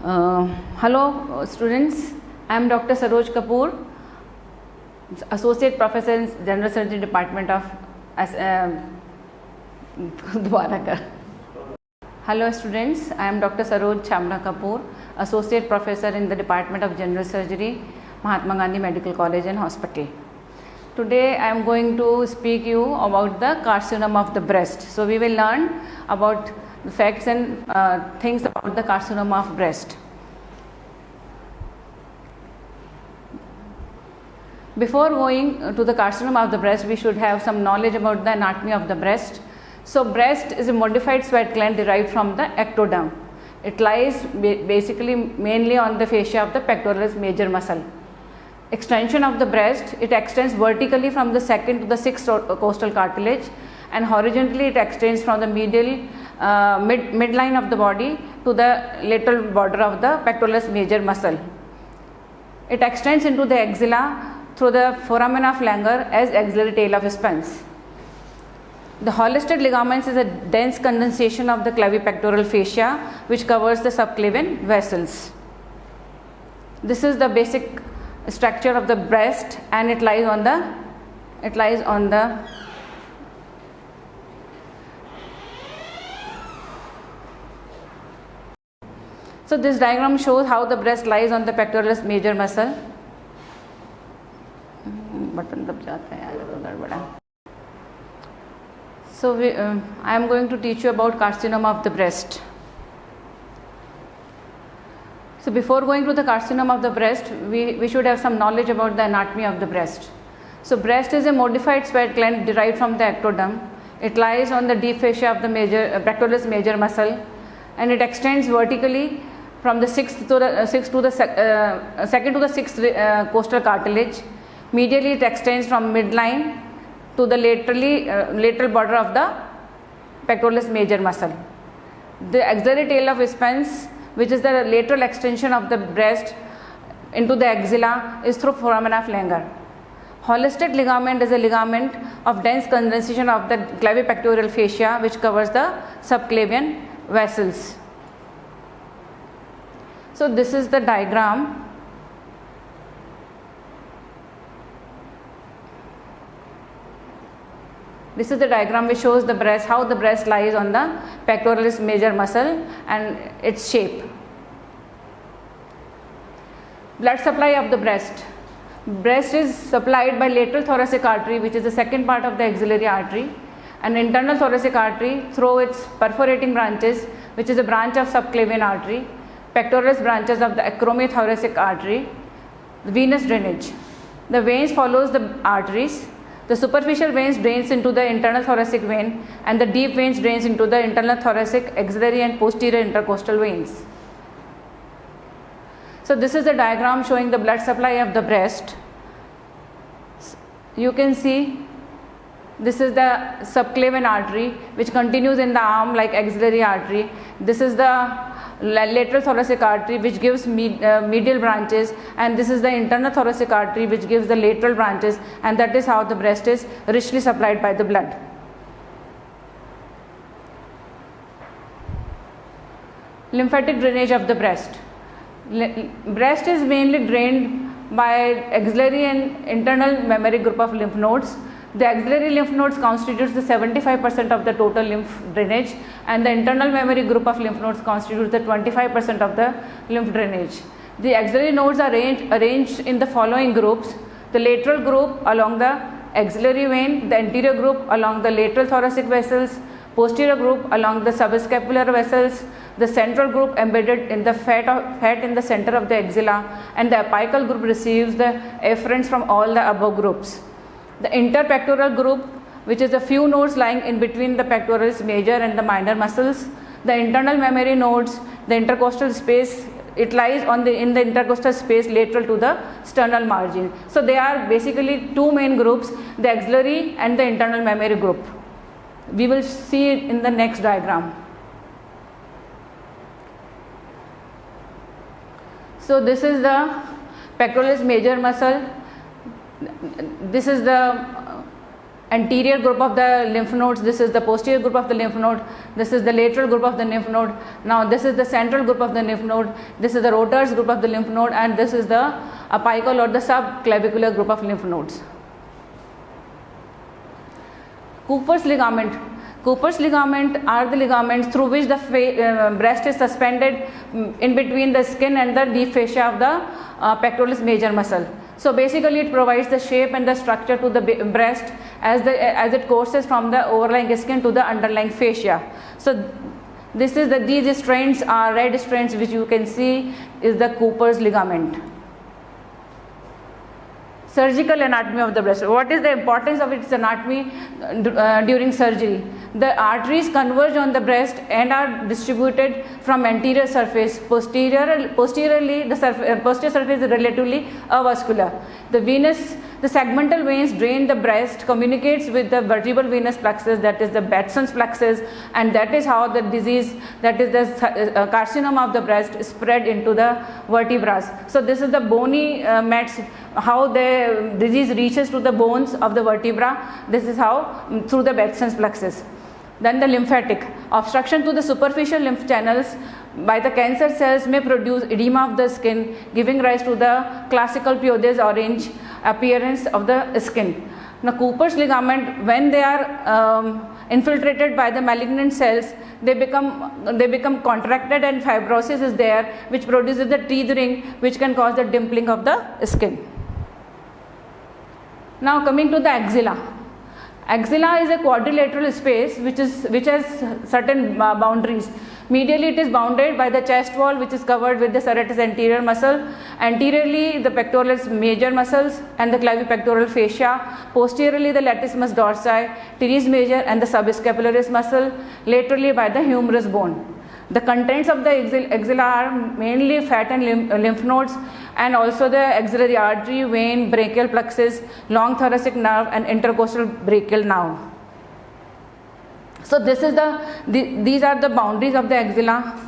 Hello students, I am Dr. Saroj Kapoor, Associate Professor in General Surgery Department of Hello students, I am Dr. Saroj Chamna Kapoor, Associate Professor in the Department of General Surgery, Mahatma Gandhi Medical College and Hospital. Today I am going to speak you about the carcinoma of the breast. So we will learn about the facts and things about the carcinoma of breast. Before going to the carcinoma of the breast, we should have some knowledge about the anatomy of the breast. So breast is a modified sweat gland derived from the ectoderm. It lies basically mainly on the fascia of the pectoralis major muscle. Extension of the breast, it extends vertically from the second to the sixth costal cartilage, and horizontally it extends from the midline of the body to the lateral border of the pectoralis major muscle. It extends into the axilla through the foramina flanger as axillary tail of Spence. The Hollister ligaments is a dense condensation of the clavipectoral fascia which covers the subclavian vessels. This is the basic structure of the breast, and it lies on the So this diagram shows how the breast lies on the pectoralis major muscle. Button दब जाता है यार, तो गड़बड़ा. So I am going to teach you about carcinoma of the breast. So before going to the carcinoma of the breast, we should have some knowledge about the anatomy of the breast. So breast is a modified sweat gland derived from the ectoderm. It lies on the deep fascia of the pectoralis major muscle, and it extends vertically from the second to the sixth costal cartilage. Medially, it extends from midline to the lateral border of the pectoralis major muscle. The axillary tail of Spence, which is the lateral extension of the breast into the axilla, is through foramina flanger. Hollister ligament is a ligament of dense condensation of the clavipectoral fascia which covers the subclavian vessels. So this is the diagram. This is the diagram which shows the breast, how the breast lies on the pectoralis major muscle and its shape. Blood supply of the breast. Breast is supplied by lateral thoracic artery, which is the second part of the axillary artery, and internal thoracic artery through its perforating branches, which is a branch of subclavian artery, pectoralis branches of the acromiothoracic artery, the venous drainage. The veins follows the arteries. The superficial veins drains into the internal thoracic vein, and the deep veins drains into the internal thoracic, axillary and posterior intercostal veins. So this is the diagram showing the blood supply of the breast. You can see this is the subclavian artery which continues in the arm like axillary artery. This is the lateral thoracic artery which gives medial branches, and this is the internal thoracic artery which gives the lateral branches, and that is how the breast is richly supplied by the blood. Lymphatic drainage of the breast. Breast is mainly drained by axillary and internal mammary group of lymph nodes. The axillary lymph nodes constitutes the 75% of the total lymph drainage, and the internal mammary group of lymph nodes constitutes the 25% of the lymph drainage. The axillary nodes are arranged in the following groups: the lateral group along the axillary vein, the anterior group along the lateral thoracic vessels, posterior group along the subscapular vessels, the central group embedded in the fat in the center of the axilla, and the apical group receives the efferents from all the above groups. The interpectoral group, which is a few nodes lying in between the pectoralis major and the minor muscles. The internal mammary nodes, the intercostal space, it lies in the intercostal space lateral to the sternal margin. So they are basically two main groups, the axillary and the internal mammary group. We will see it in the next diagram. So this is the pectoralis major muscle. This is the anterior group of the lymph nodes, this is the posterior group of the lymph node, this is the lateral group of the lymph node. Now this is the central group of the lymph node, this is the rotors group of the lymph node, and this is the apical or the subclavicular group of lymph nodes. Cooper's ligament. Cooper's ligament are the ligaments through which the breast is suspended in between the skin and the deep fascia of the pectoralis major muscle. So basically it provides the shape and the structure to the breast as it courses from the overlying skin to the underlying fascia. So these strands are red strands, which you can see is the Cooper's ligament. Surgical anatomy of the breast. What is the importance of its anatomy during surgery? The arteries converge on the breast and are distributed from anterior surface. Posteriorly, the posterior surface is relatively avascular. The segmental veins drain the breast, communicates with the vertebral venous plexus, that is the Batson's plexus, and that is how the disease, that is the carcinoma of the breast, spread into the vertebrae. So this is the bony mats, how the disease reaches to the bones of the vertebra. This is how, through the Batson's plexus. Then the lymphatic. Obstruction to the superficial lymph channels by the cancer cells may produce edema of the skin, giving rise to the classical Piodes orange appearance of the skin. Now Cooper's ligament, when they are infiltrated by the malignant cells, they become contracted and fibrosis is there, which produces the teeth ring, which can cause the dimpling of the skin. Now coming to the axilla. Axilla is a quadrilateral space which has certain boundaries. Medially it is bounded by the chest wall, which is covered with the serratus anterior muscle. Anteriorly the pectoralis major muscles and the clavipectoral fascia. Posteriorly the latissimus dorsi, teres major and the subscapularis muscle. Laterally by the humerus bone. The contents of the axilla are mainly fat and lymph nodes, and also the axillary artery, vein, brachial plexus, long thoracic nerve and intercostal brachial nerve. So these are the boundaries of the axilla.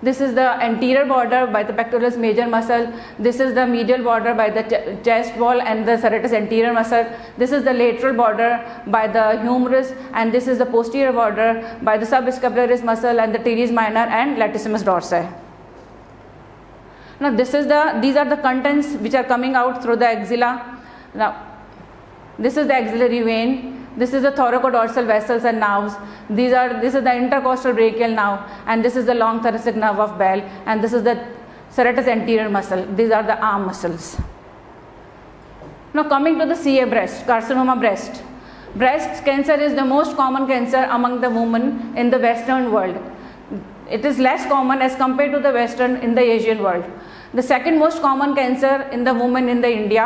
This is the anterior border by the pectoralis major muscle. This is the medial border by the chest wall and the serratus anterior muscle. This is the lateral border by the humerus, and this is the posterior border by the subscapularis muscle and the teres minor and latissimus dorsi. Now these are the contents which are coming out through the axilla. Now this is the axillary vein. This is the thoracodorsal vessels and nerves. This is the intercostal brachial nerve, and this is the long thoracic nerve of Bell, and this is the serratus anterior muscle. These are the arm muscles. Now coming to the CA breast, carcinoma breast. Breast cancer is the most common cancer among the women in the Western world. It is less common as compared to the Western in the Asian world. The second most common cancer in the women in the India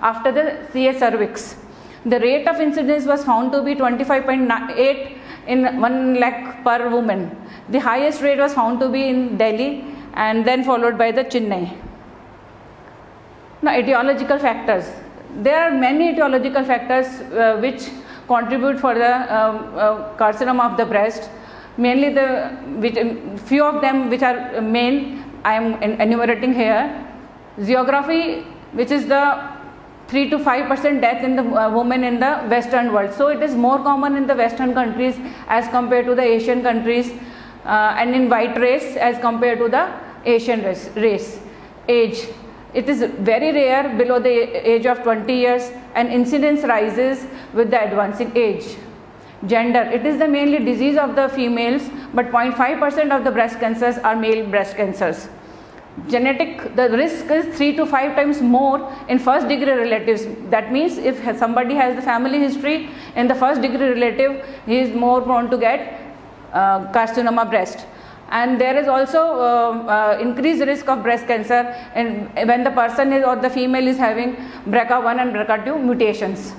after the CA cervix. The rate of incidence was found to be 25.8 in 1 lakh per woman. The highest rate was found to be in Delhi and then followed by the Chennai. Now etiological factors. There are many etiological factors which contribute for the carcinoma of the breast. Mainly few of them which are main I am enumerating here. Geography, which is the 3 to 5% death in the women in the Western world. So it is more common in the Western countries as compared to the Asian countries, and in white race as compared to the Asian race. Age, it is very rare below the age of 20 years, and incidence rises with the advancing age. Gender, it is the mainly disease of the females, but 0.5% of the breast cancers are male breast cancers. Genetic, the risk is 3 to 5 times more in first degree relatives. That means if somebody has the family history in the first degree relative, he is more prone to get carcinoma breast. And there is also increased risk of breast cancer when the person is or the female is having BRCA1 and BRCA2 mutations.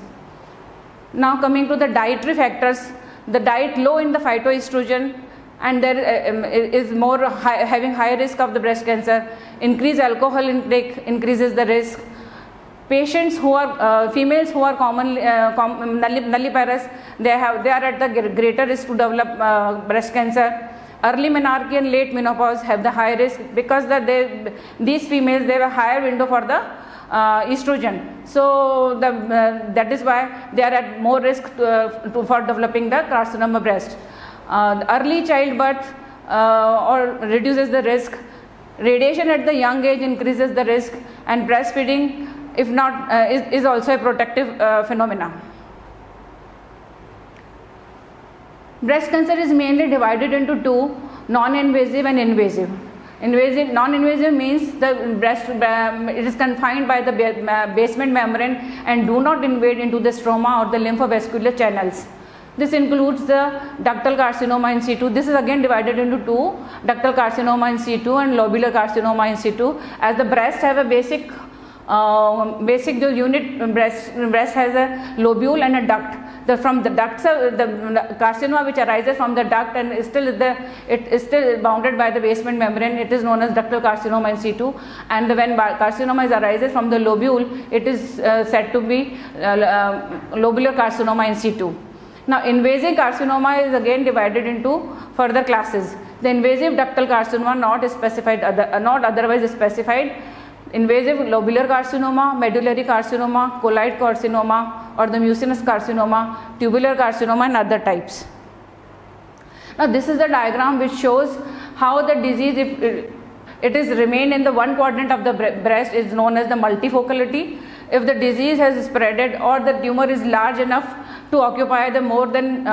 Now coming to the dietary factors, the diet low in the phytoestrogen, and there is more having high risk of the breast cancer. Increased alcohol intake increases the risk. Patients who are females who are commonly nulliparous, they are at the greater risk to develop breast cancer. Early menarche and late menopause have the high risk because these females, they have a higher window for the estrogen. So that is why they are at more risk for developing the carcinoma breast. Early childbirth or reduces the risk. Radiation at the young age increases the risk, and breastfeeding, if not, is also a protective phenomena. Breast cancer is mainly divided into two: non-invasive and invasive. Non-invasive means the breast it is confined by the basement membrane and do not invade into the stroma or the lymphovascular channels. This includes the ductal carcinoma in situ. This is again divided into two: ductal carcinoma in situ and lobular carcinoma in situ. As the breast have a basic unit, breast has a lobule and a duct. From the ducts, the carcinoma which arises from the duct and is still bounded by the basement membrane, it is known as ductal carcinoma in situ. And when carcinoma arises from the lobule, it is said to be lobular carcinoma in situ. Now, invasive carcinoma is again divided into further classes. The invasive ductal carcinoma not otherwise specified. Invasive lobular carcinoma, medullary carcinoma, colloid carcinoma, or the mucinous carcinoma, tubular carcinoma, and other types. Now, this is the diagram which shows how the disease, if it is remained in the one quadrant of the breast, is known as the multifocality. If the disease has spreaded or the tumor is large enough to occupy the more than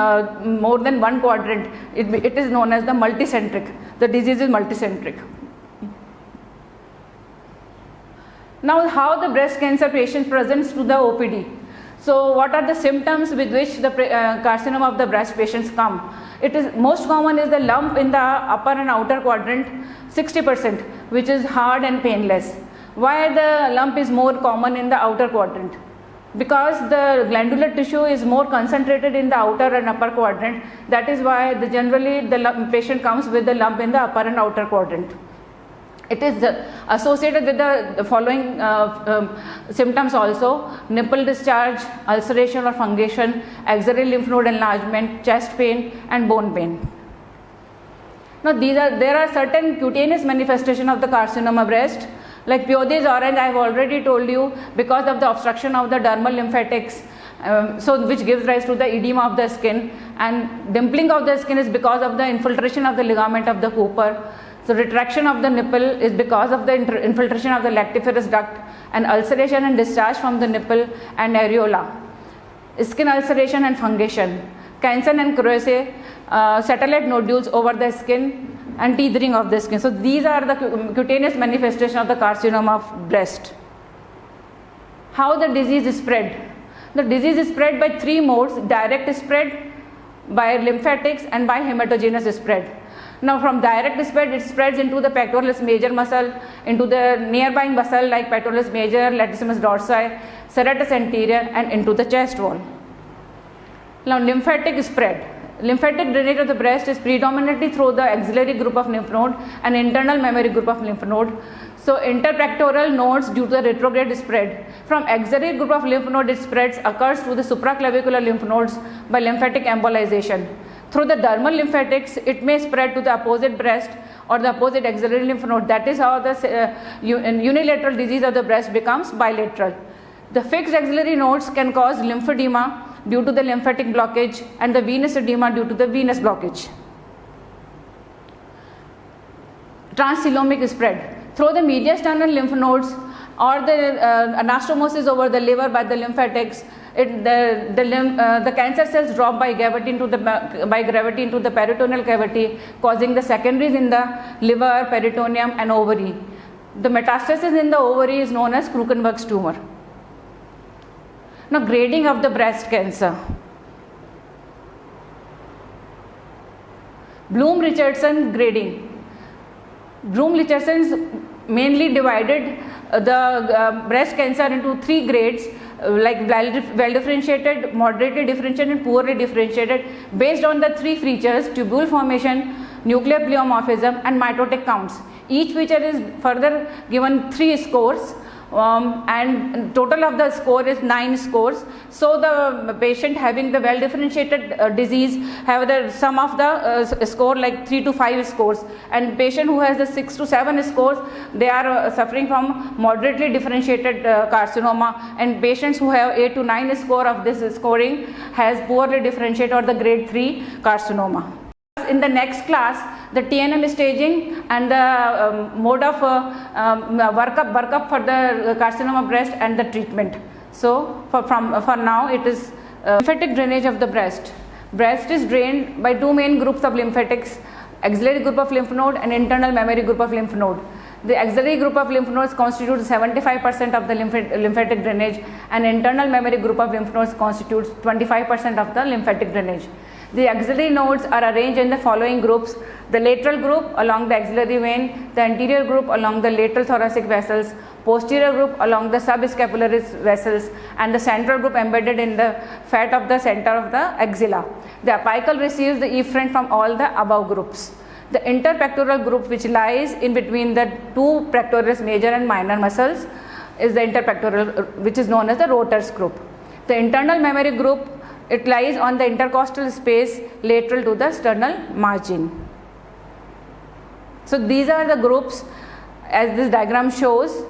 one quadrant, it is known as the multicentric. The disease is multicentric. Now, how the breast cancer patient presents to the OPD. So, what are the symptoms with which the carcinoma of the breast patients come? It is most common is the lump in the upper and outer quadrant, 60%, which is hard and painless. Why the lump is more common in the outer quadrant? Because the glandular tissue is more concentrated in the outer and upper quadrant. That is why generally the patient comes with the lump in the upper and outer quadrant. It is associated with the following symptoms also: nipple discharge, ulceration or fungation, axillary lymph node enlargement, chest pain, and bone pain. Now, there are certain cutaneous manifestation of the carcinoma breast, like Pyodes orange. I have already told you, because of the obstruction of the dermal lymphatics, which gives rise to the edema of the skin, and dimpling of the skin is because of the infiltration of the ligament of the Cooper. So, retraction of the nipple is because of the infiltration of the lactiferous duct, and ulceration and discharge from the nipple and areola. Skin ulceration and fungation, cancer and Croce, satellite nodules over the skin, and teething of the skin. So, these are the cutaneous manifestation of the carcinoma of breast. How the disease is spread? The disease is spread by three modes: direct spread, by lymphatics, and by hematogenous spread. Now, from direct spread, it spreads into the pectoralis major muscle, into the nearby muscle like pectoralis major, latissimus dorsi, serratus anterior, and into the chest wall. Now, lymphatic spread. Lymphatic drainage of the breast is predominantly through the axillary group of lymph node and internal mammary group of lymph node. So, interpectoral nodes due to the retrograde spread. From axillary group of lymph node, it spreads occurs to the supraclavicular lymph nodes by lymphatic embolization. Through the dermal lymphatics, it may spread to the opposite breast or the opposite axillary lymph node. That is how the unilateral disease of the breast becomes bilateral. The fixed axillary nodes can cause lymphedema due to the lymphatic blockage, and the venous edema due to the venous blockage. Transcoelomic spread. Through the mediastinal lymph nodes or the anastomosis over the liver by the lymphatics, the cancer cells drop by gravity into the peritoneal cavity, causing the secondaries in the liver, peritoneum, and ovary. The metastasis in the ovary is known as Krukenberg's tumor. Now, grading of the breast cancer. Bloom-Richardson grading. Bloom-Richardson mainly divided the breast cancer into three grades, like well differentiated, moderately differentiated, and poorly differentiated, based on the three features: tubule formation, nuclear pleomorphism, and mitotic counts. Each feature is further given 3 scores. and total of the score is 9 scores. So the patient having the well differentiated disease have the sum of the score like 3 to 5 scores, and patient who has the 6 to 7 scores, they are suffering from moderately differentiated carcinoma, and patients who have 8 to 9 score of this scoring has poorly differentiated or the grade 3 carcinoma. In the next class, the TNM staging and the mode of workup for the carcinoma breast and the treatment. So for now it is lymphatic drainage of the breast. Breast is drained by two main groups of lymphatics: axillary group of lymph node and internal mammary group of lymph node. The axillary group of lymph nodes constitutes 75% of the lymphatic drainage, and internal mammary group of lymph nodes constitutes 25% of the lymphatic drainage. The axillary nodes are arranged in the following groups: the lateral group along the axillary vein, the anterior group along the lateral thoracic vessels, posterior group along the subscapularis vessels, and the central group embedded in the fat of the center of the axilla. The apical receives the efferent from all the above groups. The interpectoral group, which lies in between the two pectoralis major and minor muscles, is the interpectoral, which is known as the Roter's group. The internal mammary group, it lies on the intercostal space lateral to the sternal margin. So these are the groups as this diagram shows.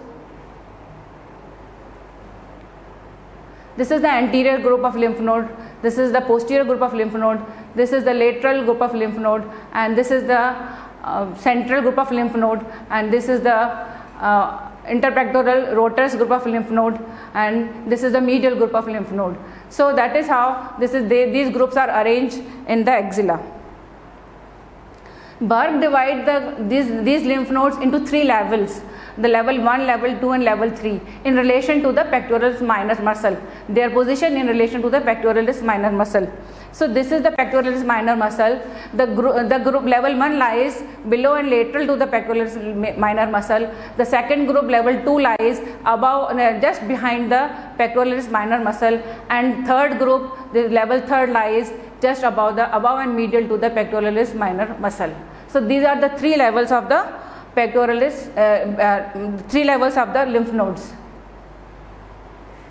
This is the anterior group of lymph node, this is the posterior group of lymph node, this is the lateral group of lymph node, and this is the central group of lymph node, and this is the interpectoral Roter's group of lymph node, and this is the medial group of lymph node. So that is how these groups are arranged in the axilla. Burke divide these lymph nodes into 3 levels: the level 1, level 2 and level 3 in relation to the pectoralis minor muscle. Their position in relation to the pectoralis minor muscle. So this is the pectoralis minor muscle. The group level 1 lies below and lateral to the pectoralis minor muscle. The second group level 2 lies above, just behind the pectoralis minor muscle, and third group, the level 3 lies just above and medial to the pectoralis minor muscle. So these are the 3 levels of the pectoralis, 3 levels of the lymph nodes.